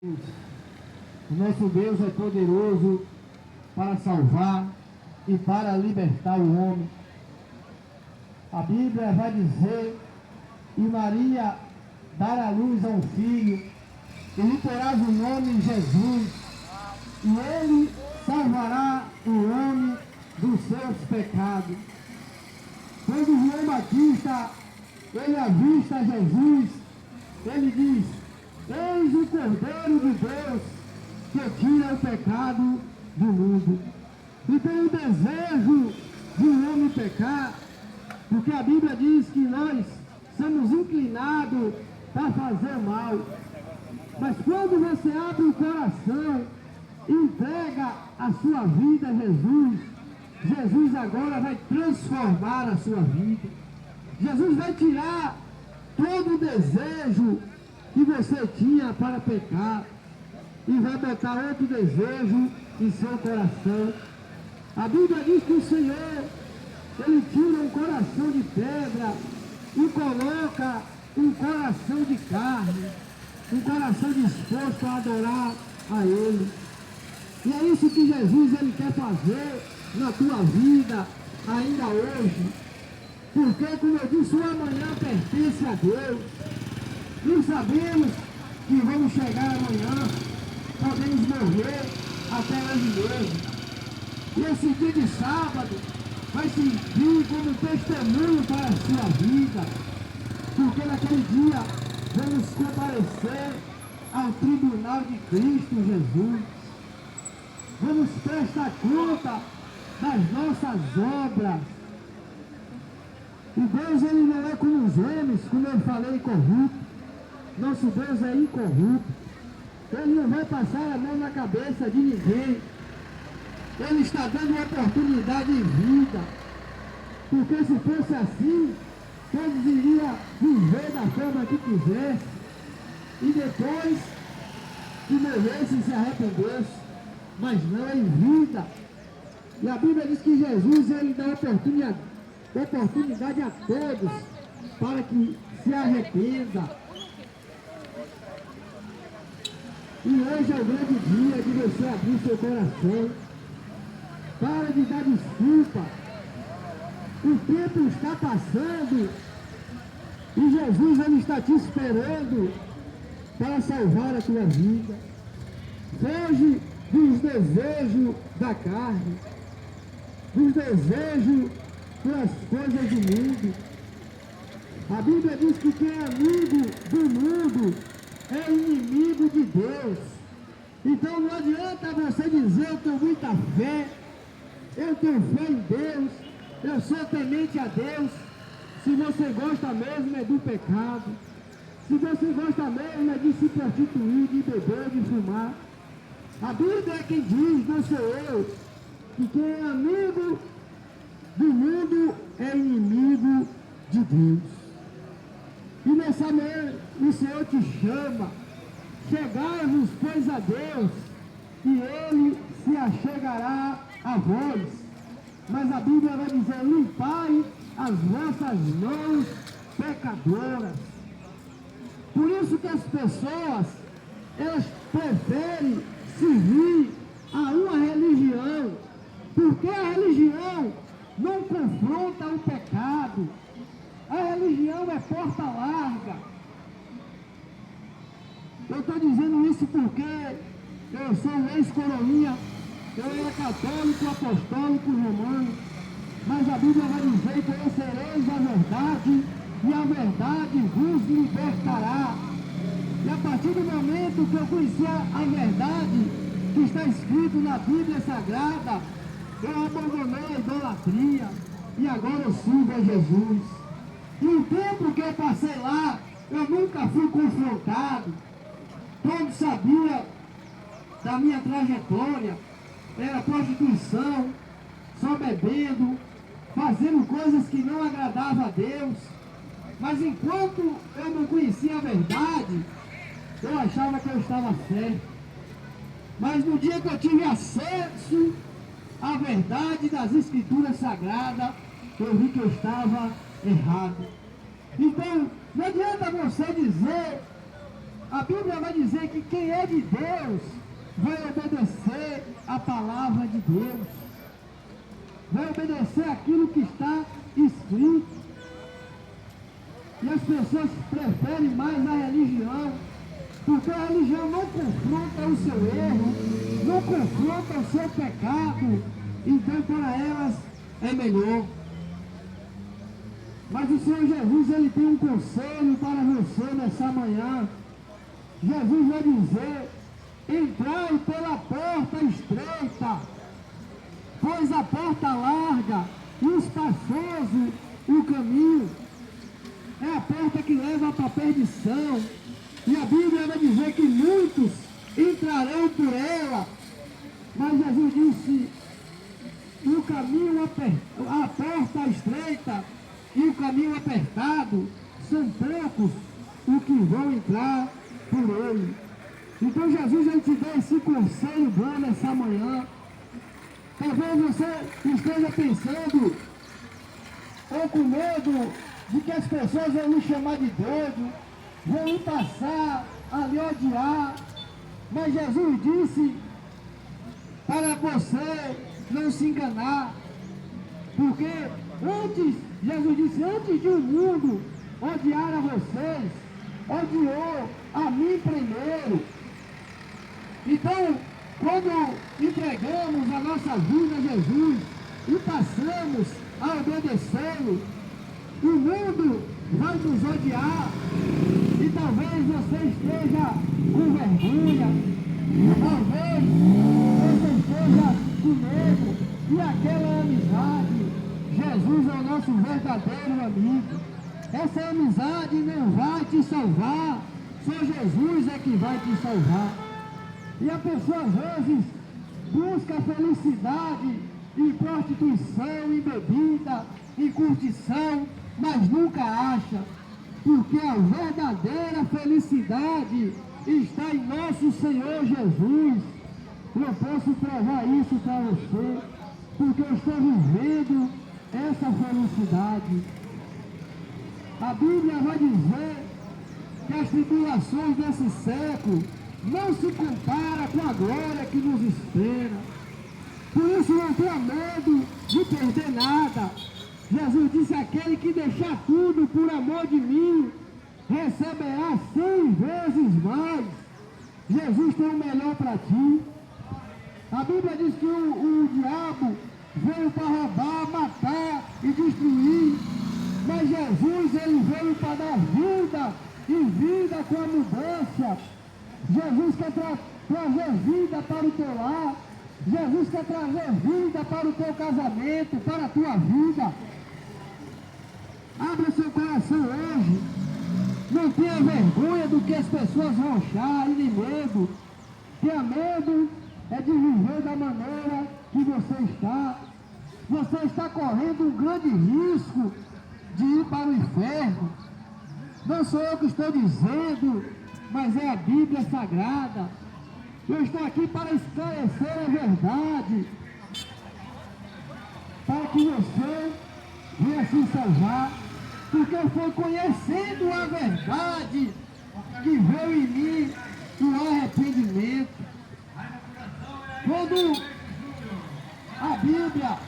O nosso Deus é poderoso para salvar e para libertar o homem. A Bíblia vai dizer: e Maria dará à luz a um filho, e lhe porás o nome Jesus, e ele salvará o homem dos seus pecados. Quando João Batista ele avista Jesus, ele diz: eis o Cordeiro de Deus que tira o pecado do mundo. Então o desejo de um homem pecar, porque a Bíblia diz que nós somos inclinados para fazer mal. Mas quando você abre o coração e entrega a sua vida a Jesus, Jesus agora vai transformar a sua vida. Jesus vai tirar todo o desejo que você tinha para pecar e vai botar outro desejo em seu coração. A Bíblia diz que o Senhor, Ele tira um coração de pedra e coloca um coração de carne, um coração disposto a adorar a Ele. E é isso que Jesus Ele quer fazer na tua vida ainda hoje. Porque, como eu disse, o amanhã pertence a Deus. Não sabemos que vamos chegar amanhã, podemos morrer até hoje mesmo. E esse dia de sábado vai servir como testemunho para a sua vida. Porque naquele dia vamos comparecer ao tribunal de Cristo Jesus. Vamos prestar conta das nossas obras. E Deus, Ele não é como os homens, como eu falei, corrupto. Nosso Deus é incorrupto. Ele não vai passar a mão na cabeça de ninguém. Ele está dando uma oportunidade de vida. Porque se fosse assim, todos iriam viver da forma que quisessem. E depois que morressem, se arrependessem. Mas não em vida. E a Bíblia diz que Jesus, Ele dá oportunidade a todos para que se arrependa. E hoje é o grande dia de você abrir seu coração. Para de dar desculpa. O tempo está passando e Jesus Ele está te esperando para salvar a tua vida. Foge dos desejos da carne, dos desejos das coisas do mundo. A Bíblia diz que quem é amigo do mundo é inimigo de Deus. Então não adianta você dizer: eu tenho muita fé, eu tenho fé em Deus, eu sou temente a Deus, se você gosta mesmo é do pecado, se você gosta mesmo é de se prostituir, de beber, de fumar. A Bíblia é quem diz, não sou eu, que quem é amigo do mundo é inimigo de Deus. E nessa manhã o Senhor te chama: chegai-vos, pois, a Deus, e Ele se achegará a vós. Mas a Bíblia vai dizer: limpai as vossas mãos pecadoras. Por isso que as pessoas, elas preferem servir a uma religião, porque a religião não confronta o pecado. A religião é porta larga. Eu estou dizendo isso porque eu sou ex-coroinha, eu era católico, apostólico, romano, mas a Bíblia vai dizer: conhecereis a verdade, e a verdade vos libertará. E a partir do momento que eu conheci a verdade que está escrito na Bíblia Sagrada, eu abandonei a idolatria e agora eu sirvo a Jesus. E o tempo que eu passei lá, eu nunca fui confrontado. Todos sabiam da minha trajetória. Era prostituição, só bebendo, fazendo coisas que não agradavam a Deus. Mas enquanto eu não conhecia a verdade, eu achava que eu estava certo. Mas no dia que eu tive acesso à verdade das Escrituras Sagradas, eu vi que eu estava errado. Então, não adianta você dizer A Bíblia vai dizer que quem é de Deus vai obedecer a palavra de Deus, vai obedecer aquilo que está escrito. E as pessoas preferem mais a religião, porque a religião não confronta o seu erro, não confronta o seu pecado, então para elas é melhor. Mas o Senhor Jesus, ele tem um conselho para você nessa manhã. Jesus vai dizer: entrai pela porta estreita, pois a porta larga e espaçoso o caminho. É a porta que leva para a perdição. E a Bíblia vai dizer que muitos entrarão por ela. Mas Jesus disse: o caminho a porta estreita e o caminho apertado, são poucos os que vão entrar por ele. Então Jesus, ele te dá esse conselho bom nessa manhã. Talvez você esteja pensando, ou com medo de que as pessoas vão lhe chamar de doido, vão lhe passar a lhe odiar. Mas Jesus disse para você não se enganar, porque Jesus disse, antes de o mundo odiar a vocês, odiou a mim primeiro. Então, quando entregamos a nossa vida a Jesus e passamos a obedecê-lo, o mundo vai nos odiar, e talvez você esteja com vergonha, talvez você esteja com medo, e aquela amizade, Jesus é o nosso verdadeiro amigo. Essa amizade não vai te salvar, só Jesus é que vai te salvar. E a pessoa às vezes busca felicidade em prostituição, em bebida, em curtição, mas nunca acha, porque a verdadeira felicidade está em nosso Senhor Jesus. Eu posso provar isso para você, porque eu estou vivendo essa felicidade. A Bíblia vai dizer que as tribulações desse século não se compara com a glória que nos espera. Por isso não tenha medo de perder nada. Jesus disse: aquele que deixar tudo por amor de mim, receberá 100 vezes mais. Jesus tem o melhor para ti. A Bíblia diz que o diabo veio para roubar, matar e destruir. Mas Jesus, ele veio para dar vida, e vida com abundância. Jesus quer trazer vida para o teu lar. Jesus quer trazer vida para o teu casamento, para a tua vida. Abra seu coração hoje. Não tenha vergonha do que as pessoas vão achar, e nem medo. Tenha medo é de viver da maneira que você está. Você está correndo um grande risco de ir para o inferno. Não sou eu que estou dizendo, mas é a Bíblia Sagrada. Eu estou aqui para esclarecer a verdade, para que você venha se salvar, porque foi conhecendo a verdade que veio em mim o arrependimento. Quando a Bíblia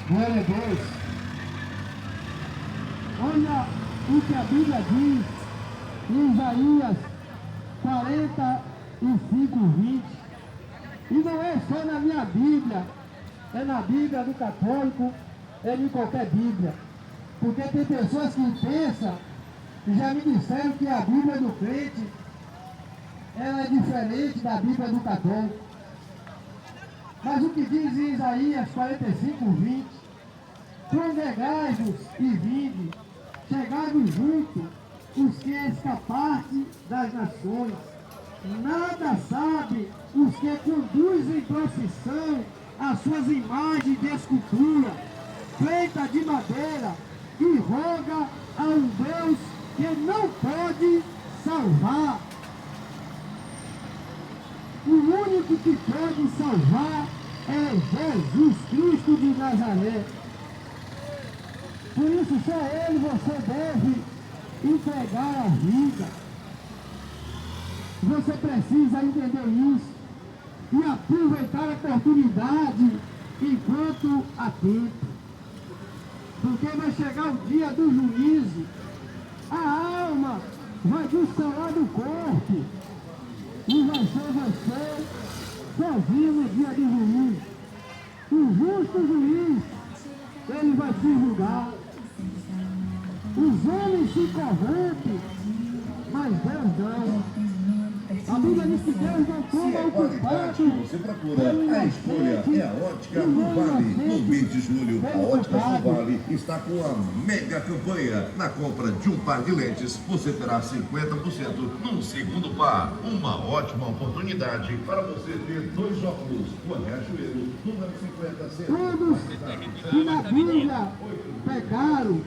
glória a Deus. Olha o que a Bíblia diz em Isaías 45:20. E não é só na minha Bíblia, é na Bíblia do católico, é em qualquer Bíblia. Porque tem pessoas que pensam, e já me disseram que a Bíblia do crente, ela é diferente da Bíblia do católico. Mas o que diz em Isaías 45:20, congregai-vos e vinde, chegai-vos junto, os que escapaste das nações. Nada sabe os que conduzem procissão as suas imagens de escultura, feita de madeira, e roga a um Deus que não pode salvar. O único que pode salvar é Jesus Cristo de Nazaré. Por isso, só Ele você deve entregar a vida. Você precisa entender isso e aproveitar a oportunidade enquanto há tempo. Porque vai chegar o dia do juízo. A alma vai dissoluar do corpo e vai ser você sozinho no dia do juízo. O justo juiz, ele vai te julgar. Os homens se corrompem, mas Deus não. A Bíblia diz que Deus não toma o culpado. Você procura a escolha, é a Ótica Vale. No mês de julho, a Ótica Vale está com a mega campanha. Na compra de um par de lentes, você terá 50% no segundo par. Uma ótima oportunidade para você ter 2 óculos. O Riachuelo, número 50. Todos que na Bíblia pecaram,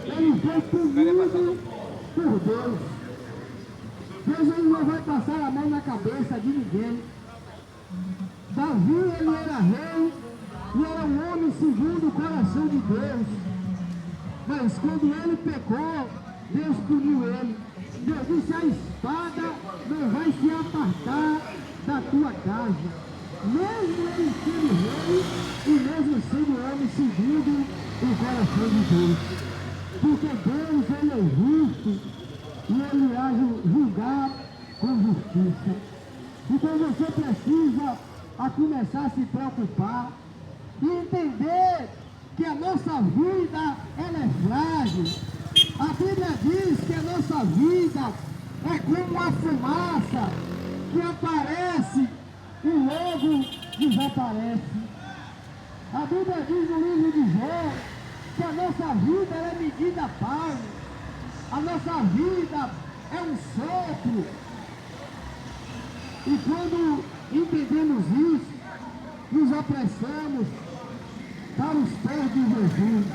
eles foram punidos por Deus. Deus não vai passar a mão na cabeça de ninguém. Davi, ele era rei e era um homem segundo o coração de Deus. Mas quando ele pecou, Deus puniu ele. Deus disse: a espada não vai se apartar da tua casa. Mesmo ele sendo rei e mesmo sendo homem segundo o coração de Deus. Porque Deus, ele é justo. E ele irá julgar com justiça. Então você precisa a começar a se preocupar e entender que a nossa vida ela é frágil. A Bíblia diz que a nossa vida é como uma fumaça que aparece e logo desaparece. A Bíblia diz no livro de Jó que a nossa vida ela é medida a palmo. A nossa vida é um sopro. E quando entendemos isso, nos apressamos para os pés de Jesus.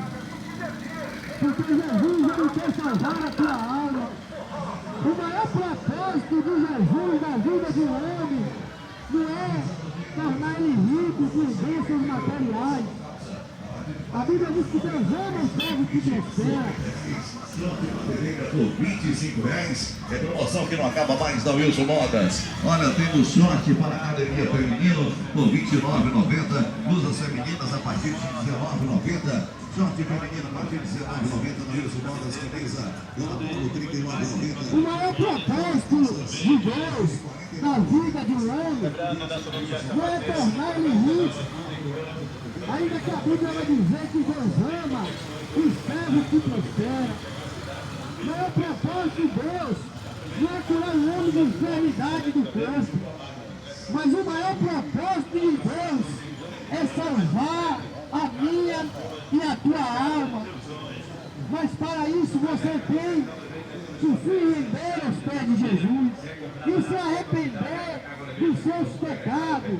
Porque Jesus ele quer salvar a tua alma. O maior propósito de Jesus na vida de um homem não é tornar ele rico com bênçãos materiais. A Bíblia diz que Deus ama o servo que prospera. Por R$25, é promoção que não acaba mais da Wilson Modas. Olha, temos short para a academia feminino por R$29,90. Blusas femininas a partir de R$19,90. Short feminino a partir de R$19,90 na Wilson Modas. Camisa por R$39,90. O maior propósito de Deus na vida de um homem não é tornar ele rico. Ainda que a Bíblia vai dizer que Deus ama os servos que prosperam. O maior propósito de Deus não é curar o homem de enfermidade do corpo. Mas o maior propósito de Deus é salvar a minha e a tua alma. Mas para isso você tem que se render aos pés de Jesus e se arrepender dos seus pecados.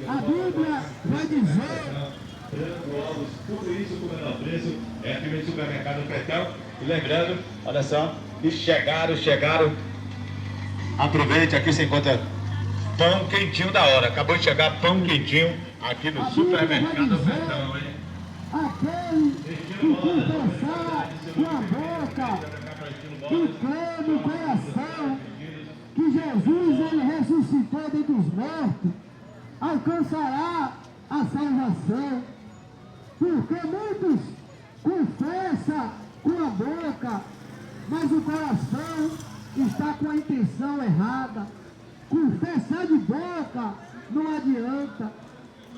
A Bíblia vai dizer... Tudo isso com o menor preço é aqui no supermercado Petão. E lembrando, olha só, que chegaram. Aproveite, aqui você encontra pão quentinho da hora. Acabou de chegar pão quentinho aqui no supermercado Petão, hein? Aquele que confessar com a boca e crer no coração que Jesus ele ressuscitou dentre os mortos, alcançará a salvação. Porque muitos confessam com a boca, mas o coração está com a intenção errada. Confessar de boca não adianta.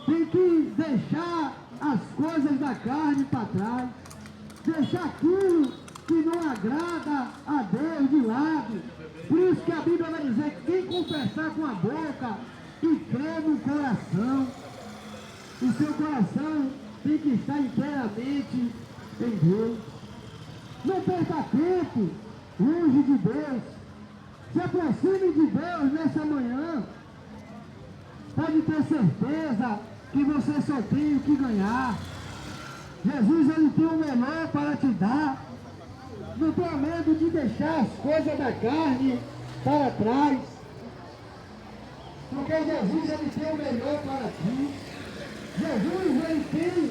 Tem que deixar as coisas da carne para trás. Deixar aquilo que não agrada a Deus de lado. Por isso que a Bíblia vai dizer que quem confessar com a boca e crer no coração, o seu coração tem que estar inteiramente em Deus. Não perca tempo longe de Deus. Se aproxime de Deus nessa manhã. Pode ter certeza que você só tem o que ganhar. Jesus, ele tem o melhor para te dar. Não tenha medo de deixar as coisas da carne para trás. Porque Jesus, ele tem o melhor para ti. Jesus, ele tem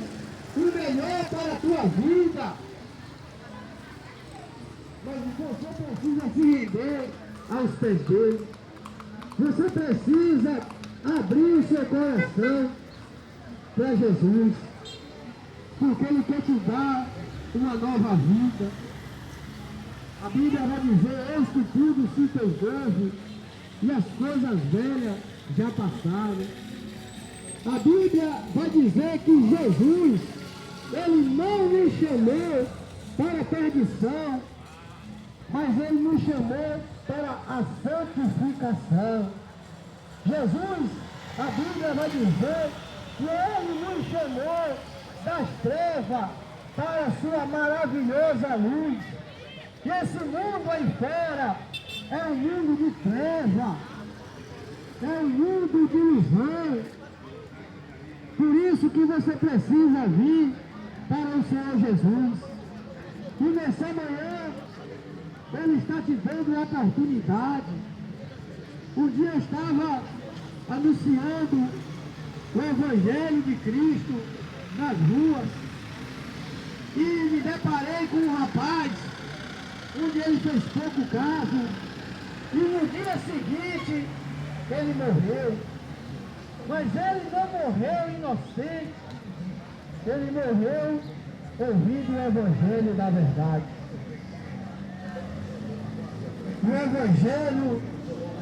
o melhor para a tua vida. Mas você precisa se render aos pés dele. Você precisa abrir o seu coração para Jesus. Porque ele quer te dar uma nova vida. A Bíblia vai dizer, eis que tudo se fez novo e as coisas velhas já passaram. A Bíblia vai dizer que Jesus, ele não nos chamou para a perdição, mas ele nos chamou para a santificação. Jesus, a Bíblia vai dizer que ele nos chamou das trevas para a sua maravilhosa luz. E esse mundo aí fora é um mundo de treva, é um mundo de ilusão. Por isso que você precisa vir para o Senhor Jesus. E nessa manhã, ele está te dando a oportunidade. Um dia eu estava anunciando o Evangelho de Cristo nas ruas e me deparei com um rapaz onde ele fez pouco caso e no dia seguinte ele morreu. Mas ele não morreu inocente, ele morreu ouvindo o Evangelho da verdade. O Evangelho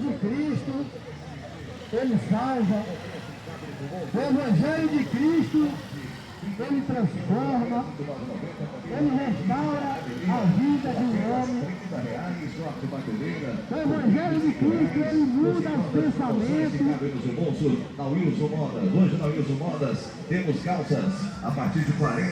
de Cristo, ele salva. O Evangelho de Cristo, ele transforma, ele restaura a vida do homem. O Evangelho de Cristo, ele muda os pensamentos. Na Wilson Modas, hoje na Wilson Modas temos calças a partir de 40.